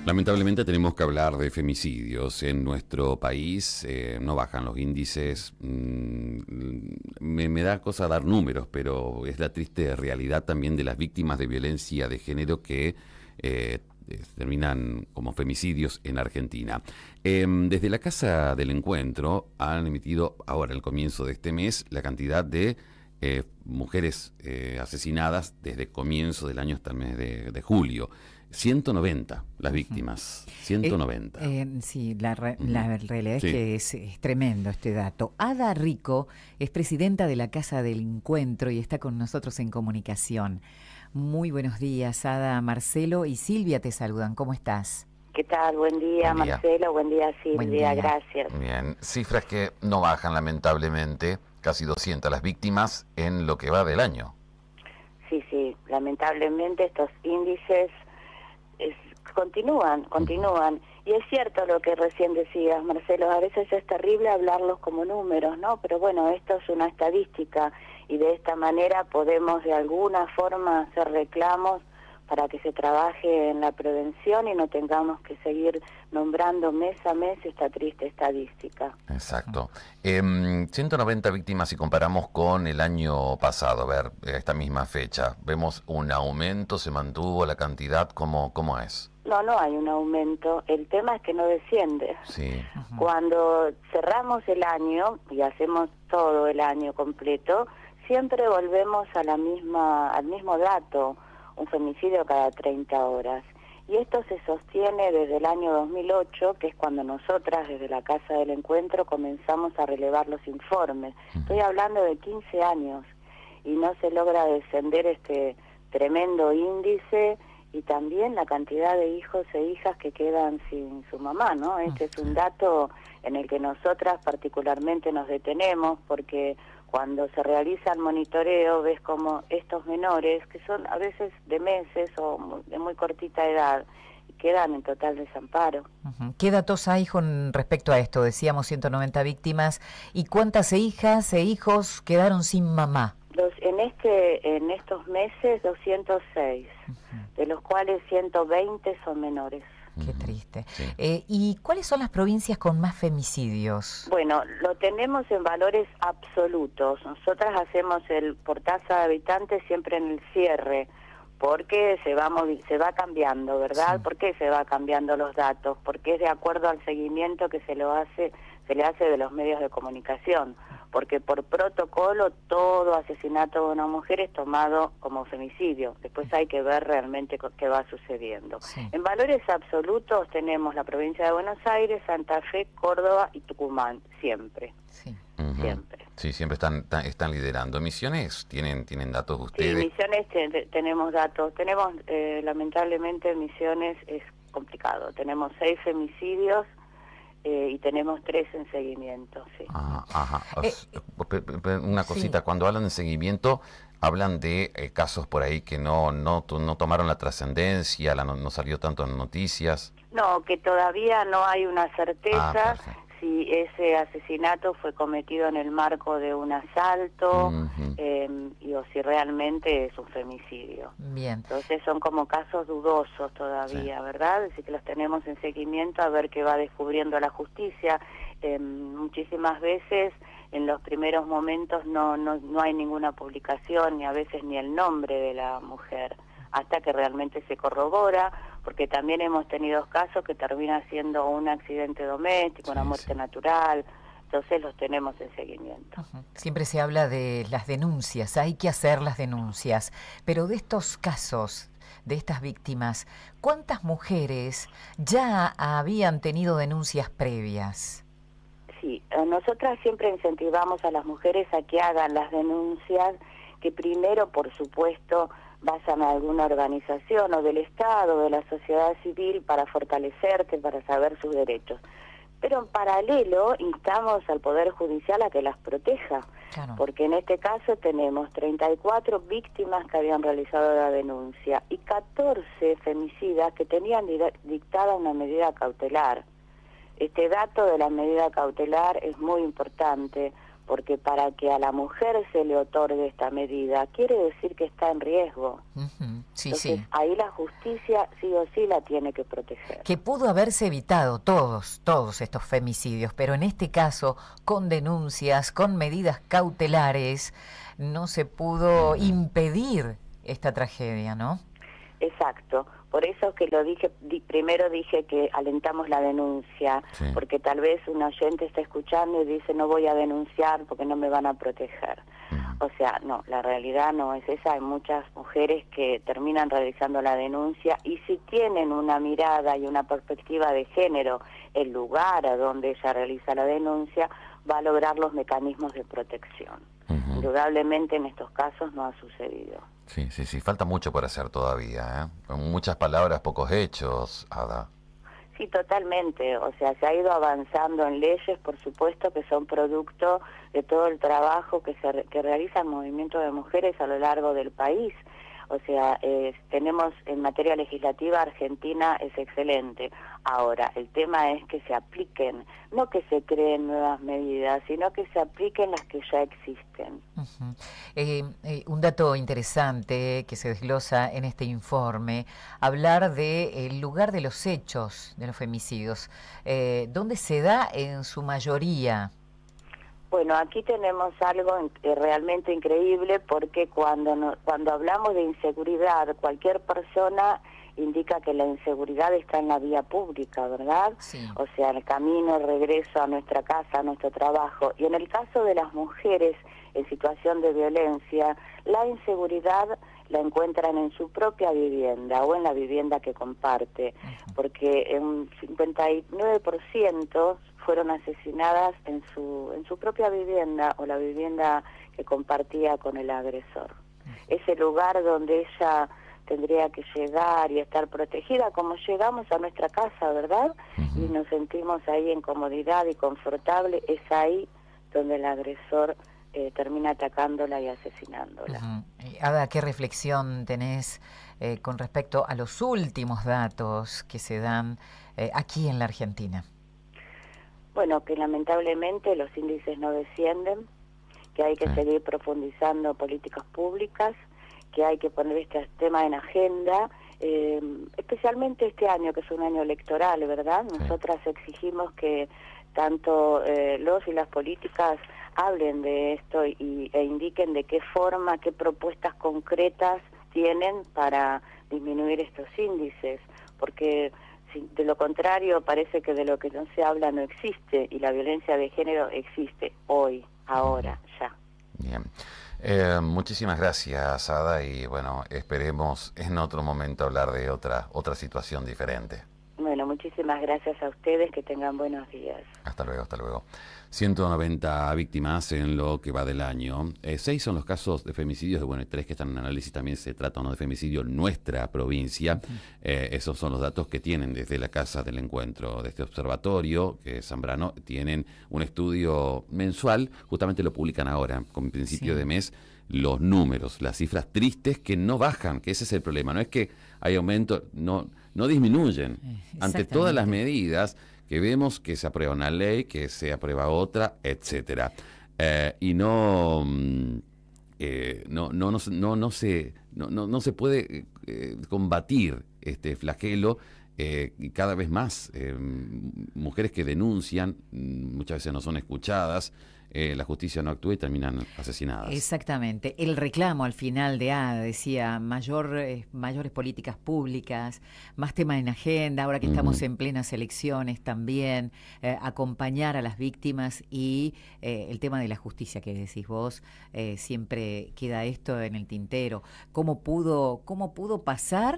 Lamentablemente tenemos que hablar de femicidios en nuestro país. No bajan los índices. Me da cosa dar números, pero es la triste realidad también de las víctimas de violencia de género que terminan como femicidios en Argentina. Desde la Casa del Encuentro han emitido ahora, al comienzo de este mes, la cantidad de mujeres asesinadas desde el comienzo del año hasta el mes de julio. 190 las víctimas, 190. Sí, la realidad es Sí. que es tremendo este dato. Ada Rico es presidenta de la Casa del Encuentro y está con nosotros en comunicación. Muy buenos días, Ada. Marcelo y Silvia te saludan. ¿Cómo estás? ¿Qué tal? Buen día, Buen día. Marcelo. Buen día, Silvia. Buen día. Gracias. Bien, cifras que no bajan lamentablemente, casi 200 las víctimas en lo que va del año. Sí, lamentablemente estos índices continúan. Y es cierto lo que recién decías, Marcelo, a veces es terrible hablarlos como números, ¿no? Pero bueno, esto es una estadística y de esta manera podemos de alguna forma hacer reclamos para que se trabaje en la prevención y no tengamos que seguir nombrando mes a mes esta triste estadística. Exacto. 190 víctimas si comparamos con el año pasado, a ver, esta misma fecha. ¿Vemos un aumento? ¿Se mantuvo la cantidad? ¿Cómo es? No hay un aumento. El tema es que no desciende. Sí. Cuando cerramos el año y hacemos todo el año completo, siempre volvemos a al mismo dato, un femicidio cada 30 horas. Y esto se sostiene desde el año 2008, que es cuando nosotras desde la Casa del Encuentro comenzamos a relevar los informes. Estoy hablando de 15 años y no se logra descender este tremendo índice y también la cantidad de hijos e hijas que quedan sin su mamá, ¿no? Este es un dato en el que nosotras particularmente nos detenemos porque cuando se realiza el monitoreo ves como estos menores, que son a veces de meses o de muy cortita edad, quedan en total desamparo. ¿Qué datos hay con respecto a esto? Decíamos 190 víctimas. ¿Y cuántas hijas e hijos quedaron sin mamá? En estos meses 206, de los cuales 120 son menores. Qué triste. Sí. ¿Y cuáles son las provincias con más femicidios? Bueno, lo tenemos en valores absolutos. Nosotras hacemos el por tasa de habitantes siempre en el cierre, porque se va cambiando, ¿verdad? Sí. ¿Por qué se va cambiando los datos? Porque es de acuerdo al seguimiento que se le hace de los medios de comunicación. Porque por protocolo todo asesinato de una mujer es tomado como femicidio. Después hay que ver realmente qué va sucediendo. Sí. En valores absolutos tenemos la provincia de Buenos Aires, Santa Fe, Córdoba y Tucumán, siempre. Sí. Siempre. Sí, siempre están liderando. ¿Misiones tienen datos de Sí, ustedes? Misiones tenemos datos. Tenemos, lamentablemente, Misiones es complicado. Tenemos 6 femicidios y tenemos 3 en seguimiento, sí. Ajá. Una cosita, sí. Cuando hablan de seguimiento, hablan de casos por ahí que no tomaron la trascendencia, no salió tanto en noticias. No, que todavía no hay una certeza Perfecto. si ese asesinato fue cometido en el marco de un asalto o si realmente es un femicidio. Bien. Entonces son como casos dudosos todavía, Sí. ¿verdad? Así que los tenemos en seguimiento a ver qué va descubriendo la justicia. Muchísimas veces en los primeros momentos no hay ninguna publicación ni a veces ni el nombre de la mujer, hasta que realmente se corrobora, porque también hemos tenido casos que termina siendo un accidente doméstico, una muerte natural. Entonces los tenemos en seguimiento. Siempre se habla de las denuncias, hay que hacer las denuncias, pero de estos casos, de estas víctimas, ¿cuántas mujeres ya habían tenido denuncias previas? Sí, nosotras siempre incentivamos a las mujeres a que hagan las denuncias, que primero, por supuesto, vayan a alguna organización o del Estado, de la sociedad civil, para fortalecerte, para saber sus derechos. Pero en paralelo instamos al Poder Judicial a que las proteja, Claro. porque en este caso tenemos 34 víctimas que habían realizado la denuncia y 14 femicidas que tenían dictada una medida cautelar. Este dato de la medida cautelar es muy importante porque para que a la mujer se le otorgue esta medida, quiere decir que está en riesgo. Sí, Entonces, sí. ahí la justicia sí o sí la tiene que proteger. Que pudo haberse evitado todos estos femicidios, pero en este caso, con denuncias, con medidas cautelares, no se pudo impedir esta tragedia, ¿no? Exacto, por eso que lo dije, primero dije que alentamos la denuncia, Sí. porque tal vez un oyente está escuchando y dice no voy a denunciar porque no me van a proteger. O sea, no, la realidad no es esa, hay muchas mujeres que terminan realizando la denuncia y si tienen una mirada y una perspectiva de género, el lugar a donde ella realiza la denuncia va a lograr los mecanismos de protección. Indudablemente en estos casos no ha sucedido. Sí, sí, sí, falta mucho por hacer todavía, ¿eh? Con muchas palabras, pocos hechos, Ada. Sí, totalmente. O sea, se ha ido avanzando en leyes, por supuesto, que son producto de todo el trabajo que realiza el movimiento de mujeres a lo largo del país. O sea, tenemos en materia legislativa Argentina es excelente. Ahora, el tema es que se apliquen, no que se creen nuevas medidas, sino que se apliquen las que ya existen. Un dato interesante que se desglosa en este informe, hablar del lugar de los hechos de los femicidios, ¿dónde se da en su mayoría? Bueno, aquí tenemos algo realmente increíble porque cuando hablamos de inseguridad, cualquier persona indica que la inseguridad está en la vía pública, ¿verdad? Sí. O sea, el camino, el regreso a nuestra casa, a nuestro trabajo. Y en el caso de las mujeres en situación de violencia, la inseguridad la encuentran en su propia vivienda o en la vivienda que comparte, porque en 59% fueron asesinadas en su propia vivienda o la vivienda que compartía con el agresor. Ese lugar donde ella tendría que llegar y estar protegida, como llegamos a nuestra casa, ¿verdad? Y nos sentimos ahí en comodidad y confortable, es ahí donde el agresor termina atacándola y asesinándola. Ada, ¿qué reflexión tenés con respecto a los últimos datos que se dan aquí en la Argentina? Bueno, que lamentablemente los índices no descienden, que hay que seguir profundizando políticas públicas, que hay que poner este tema en agenda, especialmente este año, que es un año electoral, ¿verdad? Nosotras exigimos que tanto los y las políticas hablen de esto e indiquen de qué forma, qué propuestas concretas tienen para disminuir estos índices, porque de lo contrario parece que de lo que no se habla no existe, y la violencia de género existe hoy, ahora, ya. Bien. Muchísimas gracias, Ada, y bueno, esperemos en otro momento hablar de otra situación diferente. Bueno, muchísimas gracias a ustedes, que tengan buenos días. Hasta luego, hasta luego. 190 víctimas en lo que va del año. 6 son los casos de femicidios, bueno, 3 que están en análisis, también se trata de femicidio en nuestra provincia. Esos son los datos que tienen desde la Casa del Encuentro, de este observatorio, que es Zambrano, tienen un estudio mensual, justamente lo publican ahora, con principio de mes, los números, las cifras tristes que no bajan, que ese es el problema, no es que hay aumento, no disminuyen. Ante todas las medidas que vemos que se aprueba una ley, que se aprueba otra, etcétera, y no se puede combatir este flagelo. Y cada vez más mujeres que denuncian muchas veces no son escuchadas, la justicia no actúa y terminan asesinadas. Exactamente. El reclamo al final de ADA decía mayores políticas públicas, más tema en agenda, ahora que estamos en plenas elecciones también, acompañar a las víctimas y el tema de la justicia que decís vos, siempre queda esto en el tintero. ¿Cómo pudo pasar